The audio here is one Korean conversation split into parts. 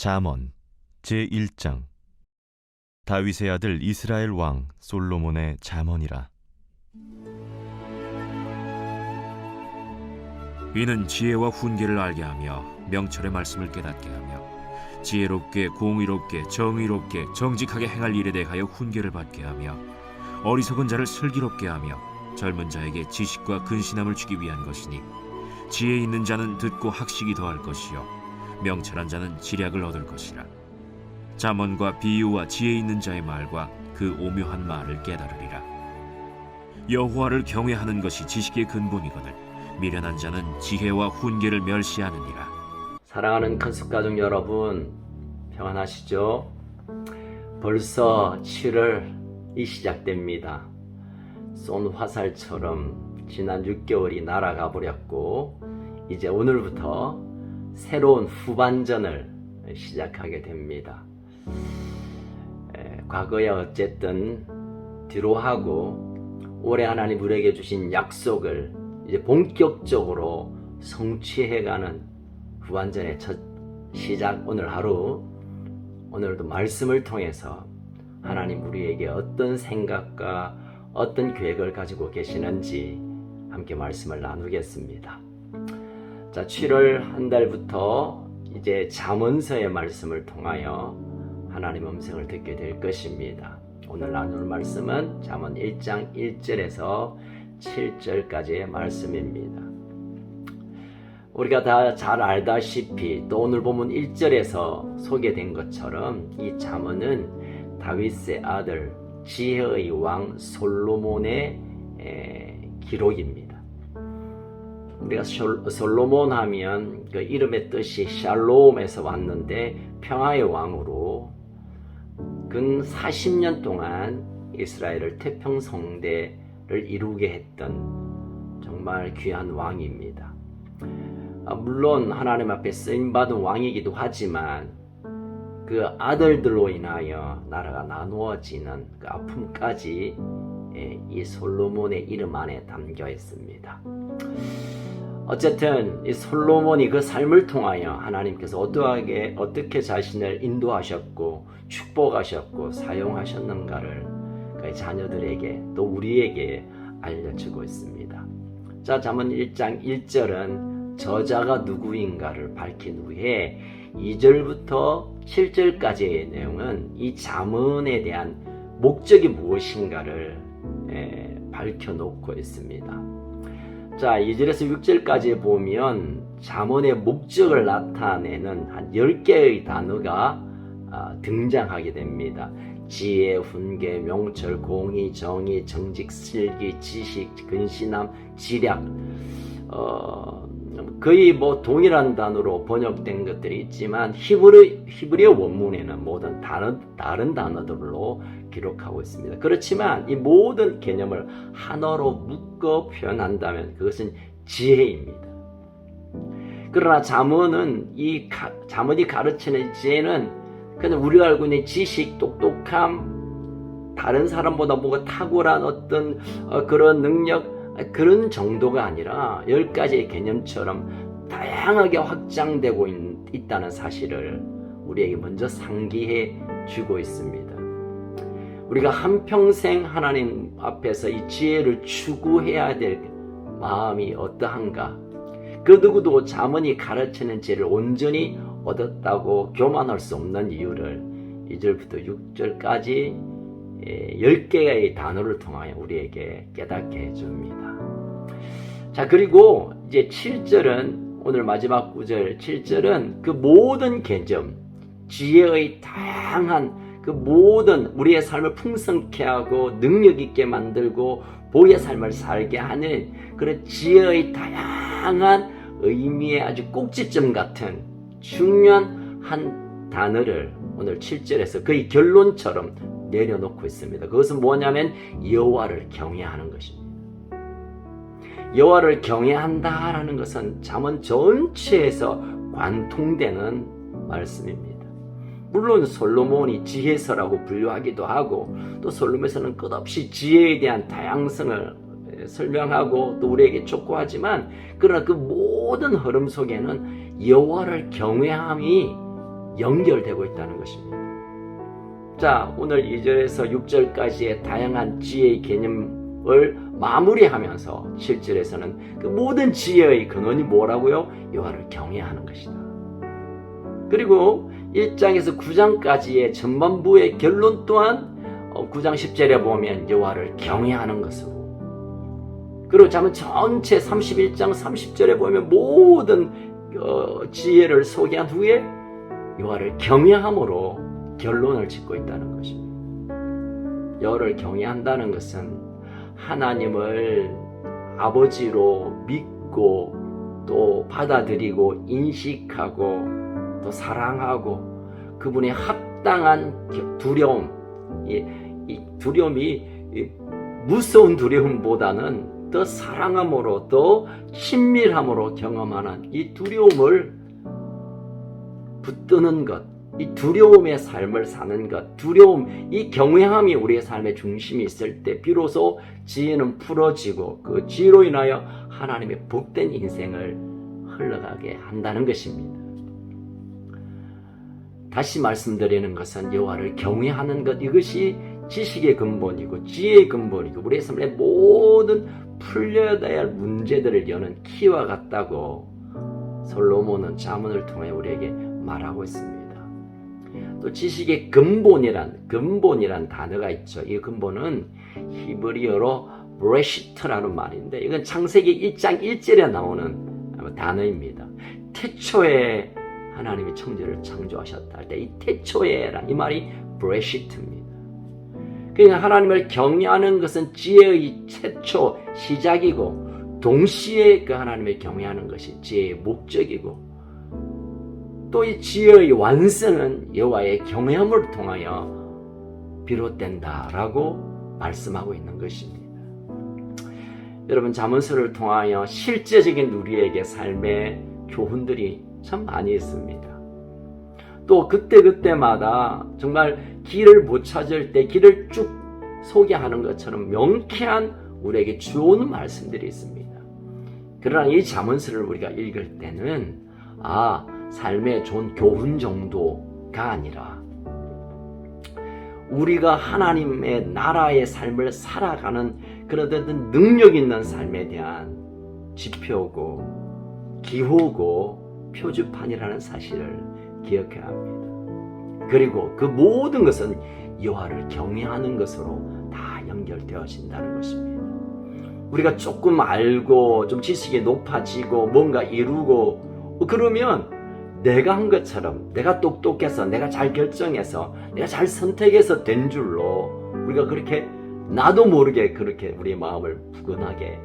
잠언 제1장. 다윗의 아들 이스라엘 왕 솔로몬의 잠언이라. 이는 지혜와 훈계를 알게 하며 명철의 말씀을 깨닫게 하며 지혜롭게 공의롭게 정의롭게 정직하게 행할 일에 대하여 훈계를 받게 하며 어리석은 자를 슬기롭게 하며 젊은 자에게 지식과 근신함을 주기 위한 것이니, 지혜 있는 자는 듣고 학식이 더할 것이요 명철한 자는 지략을 얻을 것이라. 잠언과 비유와 지혜 있는 자의 말과 그 오묘한 말을 깨달으리라. 여호와를 경외하는 것이 지식의 근본이거늘 미련한 자는 지혜와 훈계를 멸시하느니라. 사랑하는 컨셉가족 여러분, 평안하시죠? 벌써 7월이 시작됩니다. 쏜 화살처럼 지난 6개월이 날아가 버렸고, 이제 오늘부터 새로운 후반전을 시작하게 됩니다. 과거에 어쨌든 뒤로 하고 올해 하나님 우리에게 주신 약속을 이제 본격적으로 성취해가는 후반전의 첫 시작, 오늘 하루, 오늘도 말씀을 통해서 하나님 우리에게 어떤 생각과 어떤 계획을 가지고 계시는지 함께 말씀을 나누겠습니다. 자, 7월 한 달부터 이제 잠언서의 말씀을 통하여 하나님 음성을 듣게 될 것입니다. 오늘 나눌 말씀은 잠언 1장 1절에서 7절까지의 말씀입니다. 우리가 다 잘 알다시피 또 오늘 본문 1절에서 소개된 것처럼 이 잠언은 다윗의 아들 지혜의 왕 솔로몬의 기록입니다. 우리가 솔로몬 하면 그 이름의 뜻이 샬롬에서 왔는데 평화의 왕으로 근 40년 동안 이스라엘을 태평성대를 이루게 했던 정말 귀한 왕입니다. 물론 하나님 앞에 쓰임받은 왕이기도 하지만 그 아들들로 인하여 나라가 나누어지는 그 아픔까지 이 솔로몬의 이름 안에 담겨 있습니다. 어쨌든 이 솔로몬이 그 삶을 통하여 하나님께서 어떻게 자신을 인도하셨고 축복하셨고 사용하셨는가를 그의 자녀들에게 또 우리에게 알려주고 있습니다. 자, 잠언 1장 1절은 저자가 누구인가를 밝힌 후에 2절부터 7절까지의 내용은 이 잠언에 대한 목적이 무엇인가를 밝혀놓고 있습니다. 자, 2절에서 6절까지 보면 잠언의 목적을 나타내는 한 10개의 단어가 등장하게 됩니다. 지혜, 훈계, 명철, 공의, 정의, 정직, 슬기, 지식, 근신함, 지략, 거의 동일한 단어로 번역된 것들이 있지만 히브리어 원문에는 모든 다른 단어들로 기록하고 있습니다. 그렇지만 이 모든 개념을 하나로 묶어 표현한다면 그것은 지혜입니다. 그러나 잠언이 가르치는 지혜는 그냥 우리가 알고 있는 지식, 똑똑함, 다른 사람보다 뭔가 탁월한 어떤 그런 능력, 그런 정도가 아니라 10가지의 개념처럼 다양하게 확장되고 있다는 사실을 우리에게 먼저 상기해 주고 있습니다. 우리가 한평생 하나님 앞에서 이 지혜를 추구해야 될 마음이 어떠한가? 그 누구도 잠언이 가르치는 지혜를 온전히 얻었다고 교만할 수 없는 이유를 2절부터 6절까지 10개의 단어를 통하여 우리에게 깨닫게 해줍니다. 자, 그리고 이제 7절은 오늘 마지막 구절 7절은 그 모든 개념, 지혜의 다양한 그 모든 우리의 삶을 풍성케 하고 능력 있게 만들고 복의 삶을 살게 하는 그런 지혜의 다양한 의미의 아주 꼭지점 같은 중요한 한 단어를 오늘 7절에서 거의 결론처럼 내려놓고 있습니다. 그것은 뭐냐면 여호와를 경외하는 것입니다. 여호와를 경외한다라는 것은 잠언 전체에서 관통되는 말씀입니다. 물론 솔로몬이 지혜서라고 분류하기도 하고 또 솔로몬에서는 끝없이 지혜에 대한 다양성을 설명하고 또 우리에게 촉구하지만 그러나 그 모든 흐름 속에는 여호와를 경외함이 연결되고 있다는 것입니다. 자, 오늘 2절에서 6절까지의 다양한 지혜의 개념을 마무리하면서 7절에서는 그 모든 지혜의 근원이 뭐라고요? 여호와를 경외하는 것이다. 그리고 1장에서 9장까지의 전반부의 결론 또한 9장 10절에 보면 여호와를 경외하는 것으로, 그리고 자문 전체 31장 30절에 보면 모든 지혜를 소개한 후에 여호와를 경외함으로 결론을 짓고 있다는 것입니다. 여호와를 경외한다는 것은 하나님을 아버지로 믿고 또 받아들이고 인식하고 또 사랑하고 그분의 합당한 두려움, 이 두려움이 무서운 두려움보다는 더 사랑함으로 더 친밀함으로 경험하는 이 두려움을 붙드는 것, 이 두려움의 삶을 사는 것, 두려움, 이 경외함이 우리의 삶의 중심이 있을 때 비로소 지혜는 풀어지고 그 지혜로 인하여 하나님의 복된 인생을 흘러가게 한다는 것입니다. 다시 말씀드리는 것은 여호와를 경외하는 것, 이것이 지식의 근본이고 지혜의 근본이고 우리의 삶의 모든 풀려야 할 문제들을 여는 키와 같다고 솔로몬은 자문을 통해 우리에게 말하고 있습니다. 또 지식의 근본이란 단어가 있죠. 이 근본은 히브리어로 브레시트라는 말인데 이건 창세기 1장 1절에 나오는 단어입니다. 태초에 하나님이 천지를 창조하셨다 할 때 이 태초에란 이 말이 브레시트입니다. 그러니까 하나님을 경외하는 것은 지혜의 최초 시작이고 동시에 그 하나님을 경외하는 것이 지혜의 목적이고 또 이 지혜의 완성은 여호와의 경외함을 통하여 비롯된다라고 말씀하고 있는 것입니다. 여러분, 잠언서를 통하여 실제적인 우리에게 삶의 교훈들이 참 많이 있습니다. 또 그때마다 정말 길을 못 찾을 때 길을 쭉 소개하는 것처럼 명쾌한 우리에게 주오는 말씀들이 있습니다. 그러나 이 잠언서를 우리가 읽을 때는 삶의 좋은 교훈 정도가 아니라 우리가 하나님의 나라의 삶을 살아가는 그런 능력 있는 삶에 대한 지표고 기호고 표지판이라는 사실을 기억해야 합니다. 그리고 그 모든 것은 여호와를 경외하는 것으로 다 연결되어진다는 것입니다. 우리가 조금 알고 좀 지식이 높아지고 뭔가 이루고 그러면 내가 한 것처럼 내가 똑똑해서 내가 잘 결정해서 내가 잘 선택해서 된 줄로 우리가 그렇게 나도 모르게 그렇게 우리의 마음을 푸근하게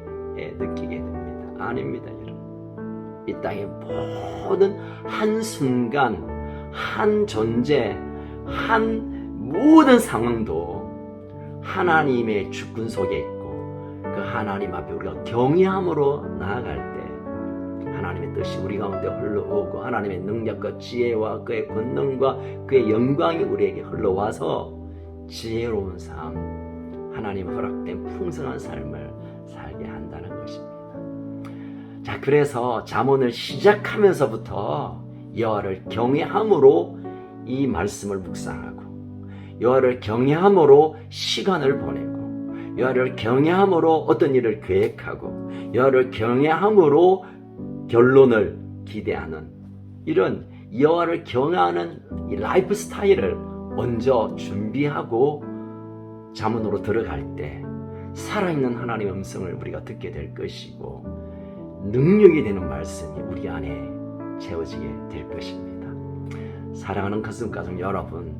느끼게 됩니다. 아닙니다, 여러분. 이 땅의 모든 한순간, 한 존재, 한 모든 상황도 하나님의 주권 속에 있고 그 하나님 앞에 우리가 경외함으로 나아갈 때 하나님의 뜻이 우리 가운데 흘러오고 하나님의 능력과 지혜와 그의 권능과 그의 영광이 우리에게 흘러와서 지혜로운 삶, 하나님 허락된 풍성한 삶을 살게 한다는 것입니다. 자, 그래서 잠언을 시작하면서부터 여호와를 경외함으로 이 말씀을 묵상하고 여호와를 경외함으로 시간을 보내고 여호와를 경외함으로 어떤 일을 계획하고 여호와를 경외함으로 결론을 기대하는 이런 여호와를 경외하는 이 라이프 스타일을 먼저 준비하고 잠언으로 들어갈 때 살아있는 하나님의 음성을 우리가 듣게 될 것이고 능력이 되는 말씀이 우리 안에 채워지게 될 것입니다. 사랑하는 가슴 여러분,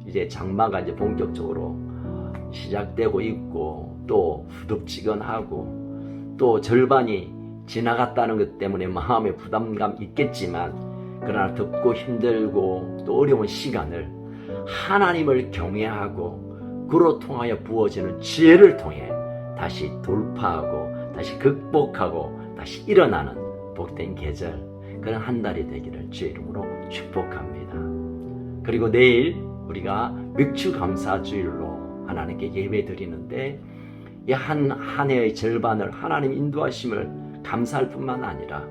이제 장마가 이제 본격적으로 시작되고 있고 또 후덥지근하고 또 절반이 지나갔다는 것 때문에 마음의 부담감 있겠지만 그러나 덥고 힘들고 또 어려운 시간을 하나님을 경외하고 그로 통하여 부어지는 지혜를 통해 다시 돌파하고 다시 극복하고 다시 일어나는 복된 계절, 그런 한 달이 되기를 주의 이름으로 축복합니다. 그리고 내일 우리가 맥주감사주일로 하나님께 예배 드리는데 이 한 해의 절반을 하나님 인도하심을 감사할 뿐만 아니라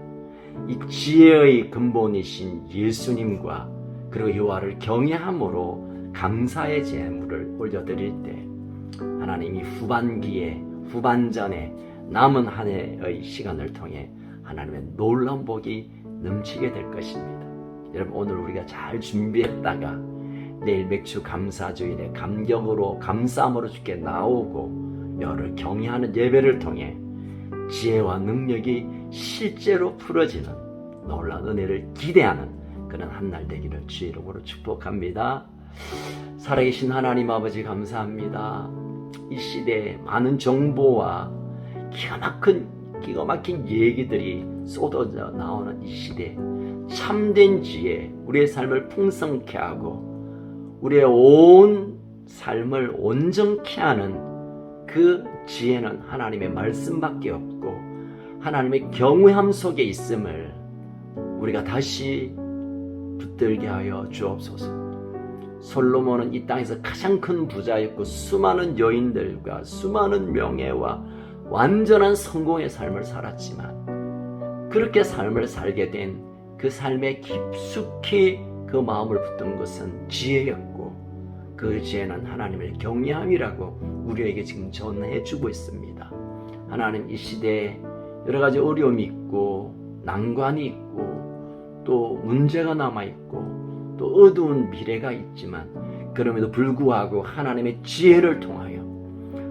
이 지혜의 근본이신 예수님과 그리고 여호와를 경외함으로 감사의 제물을 올려드릴 때 하나님이 후반전에 남은 한 해의 시간을 통해 하나님의 놀라운 복이 넘치게 될 것입니다. 여러분, 오늘 우리가 잘 준비했다가 내일 맥주 감사주일에 감격으로 감사함으로 주께 나오고 여호와를 경외하는 예배를 통해 지혜와 능력이 실제로 풀어지는 놀라운 은혜를 기대하는 그런 한 날 되기를 주의 이름으로 축복합니다. 살아계신 하나님 아버지 감사합니다. 이 시대에 많은 정보와 기가 막힌 얘기들이 쏟아져 나오는 이 시대에 참된 지혜, 우리의 삶을 풍성케 하고 우리의 온 삶을 온전케 하는 그 지혜는 하나님의 말씀밖에 없고 하나님의 경외함 속에 있음을 우리가 다시 붙들게 하여 주옵소서. 솔로몬은 이 땅에서 가장 큰 부자였고 수많은 여인들과 수많은 명예와 완전한 성공의 삶을 살았지만 그렇게 삶을 살게 된 그 삶에 깊숙이 그 마음을 붙든 것은 지혜였고 그 지혜는 하나님을 경외함이라고 우리에게 지금 전해 주고 있습니다. 하나님, 이 시대에 여러 가지 어려움이 있고 난관이 있고 또 문제가 남아있고 또 어두운 미래가 있지만 그럼에도 불구하고 하나님의 지혜를 통하여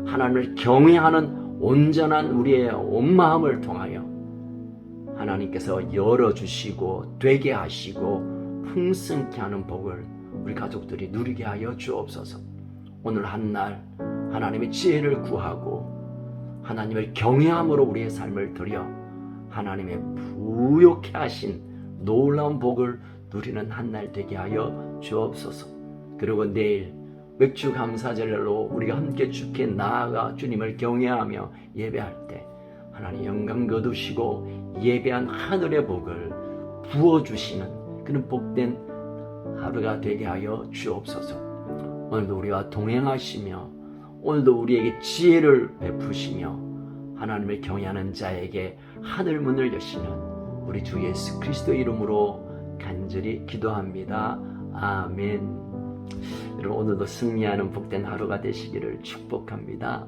하나님을 경외하는 온전한 우리의 온 마음을 통하여 하나님께서 열어주시고 되게 하시고 풍성케 하는 복을 우리 가족들이 누리게 하여 주옵소서. 오늘 한날 하나님의 지혜를 구하고 하나님을 경외함으로 우리의 삶을 드려 하나님의 부욕케 하신 놀라운 복을 누리는 한날 되게 하여 주옵소서. 그리고 내일 맥주 감사절로 우리가 함께 주께 나아가 주님을 경외하며 예배할 때 하나님 영광 거두시고 예배한 하늘의 복을 부어주시는 그런 복된 하루가 되게 하여 주옵소서. 오늘도 우리와 동행하시며 오늘도 우리에게 지혜를 베푸시며 하나님을 경외하는 자에게 하늘 문을 여시는 우리 주 예수 그리스도 이름으로 간절히 기도합니다. 아멘. 여러분, 오늘도 승리하는 복된 하루가 되시기를 축복합니다.